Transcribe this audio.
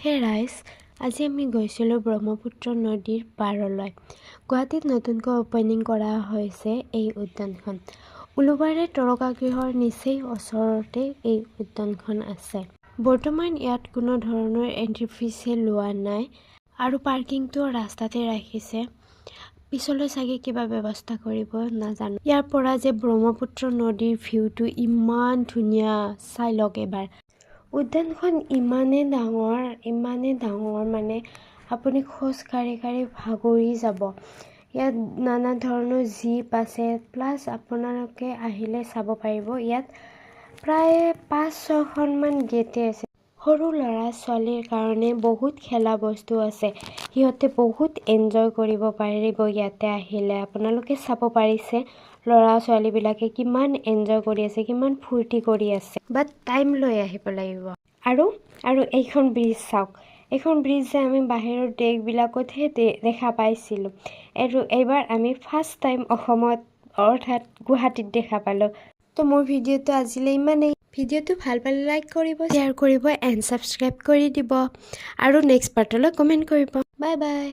হে ৰাইজ, আজি আমি গৈছিলোঁ ব্ৰহ্মপুত্ৰ নদীৰ পাৰলৈ। গুৱাহাটীত নতুনকৈ অপেনিং কৰা হৈছে এই উদ্যানখন। উলুবাৰী তৰকাগৃহৰ নিচেই ওচৰতে এই উদ্যানখন আছে। বৰ্তমান ইয়াত কোনো ধৰণৰ এন্ট্ৰি ফিজ লোৱা নাই আৰু পাৰ্কিংটো ৰাস্তাতে ৰাখিছে। পিছলৈ চাগে কিবা ব্যৱস্থা কৰিব নাজানো। ইয়াৰ পৰা যে ব্ৰহ্মপুত্ৰ নদীৰ ভিউটো ইমান ধুনীয়া, চাই লওক এবাৰ। উদ্যানখন ইমানেই ডাঙৰ মানে আপুনি খোজ কাঢ়ি ভাগৰি যাব। ইয়াত নানা ধৰণৰ জীপ আছে, প্লাছ আপোনালোকে আহিলে চাব পাৰিব ইয়াত প্ৰায় ৫-৬খনমান গেটে আছে। সৰু ল'ৰা ছোৱালীৰ কাৰণে বহুত খেলা বস্তু আছে। সিহঁতে বহুত এনজয় কৰিব পাৰিব ইয়াতে আহিলে। আপোনালোকে চাব পাৰিছে ল'ৰা ছোৱালীবিলাকে কিমান এনজয় কৰি আছে, কিমান ফূৰ্তি কৰি আছে। বাট টাইম লৈ আহিব লাগিব। আৰু এইখন ব্ৰিজ চাওক। এইখন ব্ৰিজ যে আমি বাহিৰৰ দেশবিলাকতহে দেখা পাইছিলোঁ। এইবাৰ আমি ফাৰ্ষ্ট টাইম অসমত অৰ্থাৎ গুৱাহাটীত দেখা পালোঁ। তো মোৰ ভিডিঅ'টো আজিলৈ ইমানেই। ভিডিঅ'টো ভাল পালে লাইক কৰিব, শ্বেয়াৰ কৰিব এণ্ড ছাবস্ক্ৰাইব কৰি দিব আৰু নেক্সট পাৰ্টলৈ কমেণ্ট কৰিব। Bye bye.